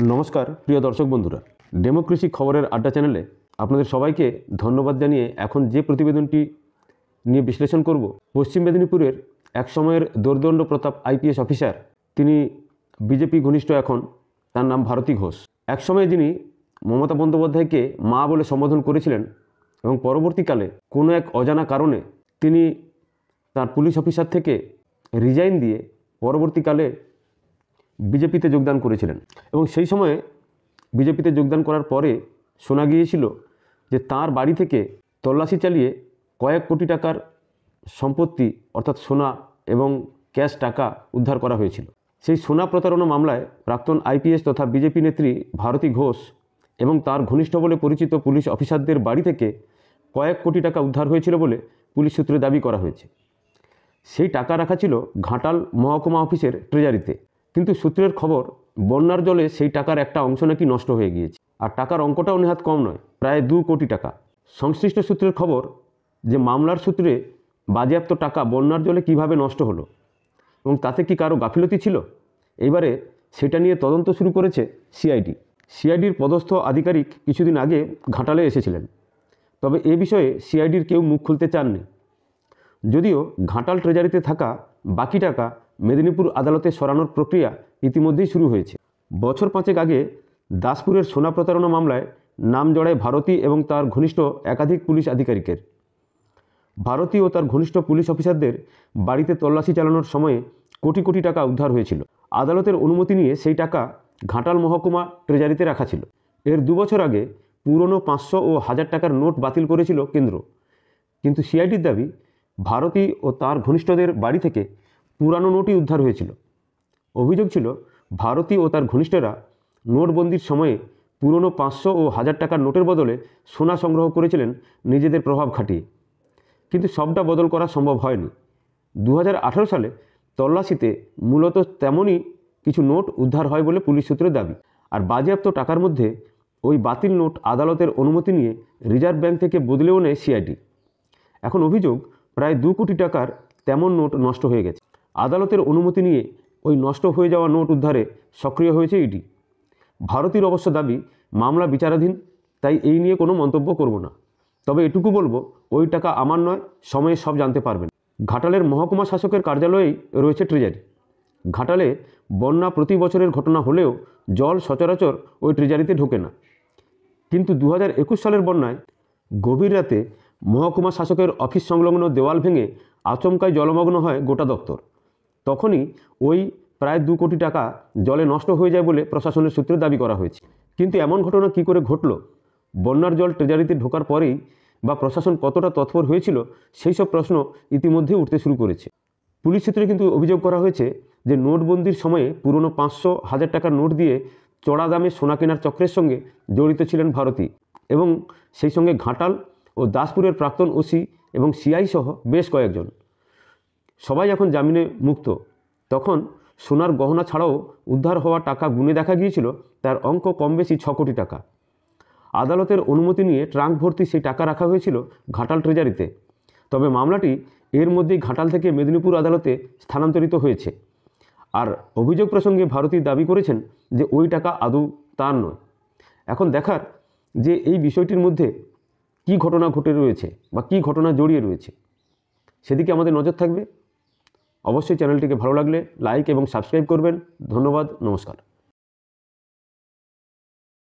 নমস্কার প্রিয় দর্শক বন্ধুরা, ডেমোক্রেসি খবরের আড্ডা চ্যানেলে আপনাদের সবাইকে ধন্যবাদ জানিয়ে এখন যে প্রতিবেদনটি নিয়ে বিশ্লেষণ করব, পশ্চিম মেদিনীপুরের এক সময়ের দোর্দণ্ড প্রতাপ আইপিএস অফিসার, তিনি বিজেপি ঘনিষ্ঠ এখন, তার নাম ভারতী ঘোষ। এক সময়ে যিনি মমতা বন্দ্যোপাধ্যায়কে মা বলে সম্বোধন করেছিলেন এবং পরবর্তীকালে কোনো এক অজানা কারণে তিনি তার পুলিশ অফিসার থেকে রিজাইন দিয়ে পরবর্তীকালে বিজেপিতে যোগদান করেছিলেন। এবং সেই সময়ে বিজেপিতে যোগদান করার পরে শোনা গিয়েছিল যে তার বাড়ি থেকে তল্লাশি চালিয়ে কয়েক কোটি টাকার সম্পত্তি অর্থাৎ সোনা এবং ক্যাশ টাকা উদ্ধার করা হয়েছিল। সেই সোনা প্রতারণা মামলায় প্রাক্তন আইপিএস তথা বিজেপি নেত্রী ভারতী ঘোষ এবং তার ঘনিষ্ঠ বলে পরিচিত পুলিশ অফিসারদের বাড়ি থেকে কয়েক কোটি টাকা উদ্ধার হয়েছিল বলে পুলিশ সূত্রে দাবি করা হয়েছে। সেই টাকা রাখা ছিল ঘাটাল মহকুমা অফিসের ট্রেজারিতে, কিন্তু সূত্রের খবর বন্যার জলে সেই টাকার একটা অংশ নাকি নষ্ট হয়ে গিয়েছে। আর টাকার অঙ্কটাও নেহাত কম নয়, প্রায় 2 কোটি টাকা। সংশ্লিষ্ট সূত্রের খবর যে মামলার সূত্রে বাজেয়াপ্ত টাকা বন্যার জলে কিভাবে নষ্ট হলো এবং তাতে কি কারো গাফিলতি ছিল, এবারে সেটা নিয়ে তদন্ত শুরু করেছে সিআইডির পদস্থ আধিকারিক কিছুদিন আগে ঘাটালে এসেছিলেন। তবে এ বিষয়ে সিআইডির কেউ মুখ খুলতে চাননি। যদিও ঘাটাল ট্রেজারিতে থাকা বাকি টাকা মেদিনীপুর আদালতে সরানোর প্রক্রিয়া ইতিমধ্যেই শুরু হয়েছে। বছর 5 আগে দাসপুরের সোনা প্রতারণা মামলায় নাম জড়ায় ভারতী এবং তার ঘনিষ্ঠ একাধিক পুলিশ আধিকারিকের। ভারতী ও তার ঘনিষ্ঠ পুলিশ অফিসারদের বাড়িতে তল্লাশি চালানোর সময়ে কোটি কোটি টাকা উদ্ধার হয়েছিল। আদালতের অনুমতি নিয়ে সেই টাকা ঘাটাল মহকুমা ট্রেজারিতে রাখা ছিল। এর 2 বছর আগে পুরনো 500 ও 1000 টাকার নোট বাতিল করেছিল কেন্দ্র, কিন্তু সিআইডির দাবি ভারতী ও তার ঘনিষ্ঠদের বাড়ি থেকে পুরানো নোটই উদ্ধার হয়েছিল। অভিযোগ ছিল ভারতী ও তার ঘনিষ্ঠরা নোটবন্দির সময়ে পুরনো 500 ও 1000 টাকার নোটের বদলে সোনা সংগ্রহ করেছিলেন নিজেদের প্রভাব খাটিয়ে, কিন্তু সবটা বদল করা সম্ভব হয়নি। 2018 সালে তল্লাশিতে মূলত তেমনই কিছু নোট উদ্ধার হয় বলে পুলিশ সূত্রের দাবি। আর বাজেয়াপ্ত টাকার মধ্যে ওই বাতিল নোট আদালতের অনুমতি নিয়ে রিজার্ভ ব্যাংক থেকে বদলেও নেয় সিআইডি। এখন অভিযোগ প্রায় 2 কোটি টাকার তেমন নোট নষ্ট হয়ে গেছে। আদালতের অনুমতি নিয়ে ওই নষ্ট হয়ে যাওয়া নোট উদ্ধারে সক্রিয় হয়েছে ইডি। ভারতীর অবশ্য দাবি মামলা বিচারাধীন, তাই এই নিয়ে কোনো মন্তব্য করব না। তবে এটুকু বলবো, ওই টাকা আমার নয়, সময়ে সব জানতে পারবেন। ঘাটালের মহকুমা শাসকের কার্যালয়েই রয়েছে ট্রেজারি। ঘাটালে বন্যা প্রতি বছরের ঘটনা হলেও জল সচরাচর ওই ট্রেজারিতে ঢোকে না। কিন্তু 2021 সালের বন্যায় গভীর রাতে মহকুমা শাসকের অফিস সংলগ্ন দেওয়াল ভেঙে আচমকায় জলমগ্ন হয় গোটা দপ্তর। তখনই ওই প্রায় 2 কোটি টাকা জলে নষ্ট হয়ে যায় বলে প্রশাসনের সূত্রে দাবি করা হয়েছে। কিন্তু এমন ঘটনা কী করে ঘটল? বন্যার জল ট্রেজারিতে ঢোকার পরেই বা প্রশাসন কতটা তৎপর হয়েছিল, সেই সব প্রশ্ন ইতিমধ্যে উঠতে শুরু করেছে। পুলিশ সূত্রে কিন্তু অভিযোগ করা হয়েছে যে নোটবন্দির সময়ে পুরনো 500, 1000 টাকার নোট দিয়ে চড়া দামে সোনা কেনার চক্রের সঙ্গে জড়িত ছিলেন ভারতী এবং সেই সঙ্গে ঘাটাল ও দাসপুরের প্রাক্তন ওসি এবং সিআই সহ বেশ কয়েকজন। সবাই এখন জামিনে মুক্ত। তখন সোনার গহনা ছাড়াও উদ্ধার হওয়া টাকা গুনে দেখা গিয়েছিল তার অঙ্ক কম বেশি 6 কোটি টাকা। আদালতের অনুমতি নিয়ে ট্রাঙ্ক ভর্তি সেই টাকা রাখা হয়েছিল ঘাটাল ট্রেজারিতে। তবে মামলাটি এর মধ্যেই ঘাটাল থেকে মেদিনীপুর আদালতে স্থানান্তরিত হয়েছে। আর অভিযোগ প্রসঙ্গে ভারতী দাবি করেছেন যে ওই টাকা আদৌ তার নয়। এখন দেখার যে এই বিষয়টির মধ্যে কী ঘটনা ঘটে রয়েছে বা কী ঘটনা জড়িয়ে রয়েছে, সেদিকে আমাদের নজর থাকবে। অবশ্যই চ্যানেলটিকে ভালো লাগলে লাইক এবং সাবস্ক্রাইব করবেন। ধন্যবাদ, নমস্কার।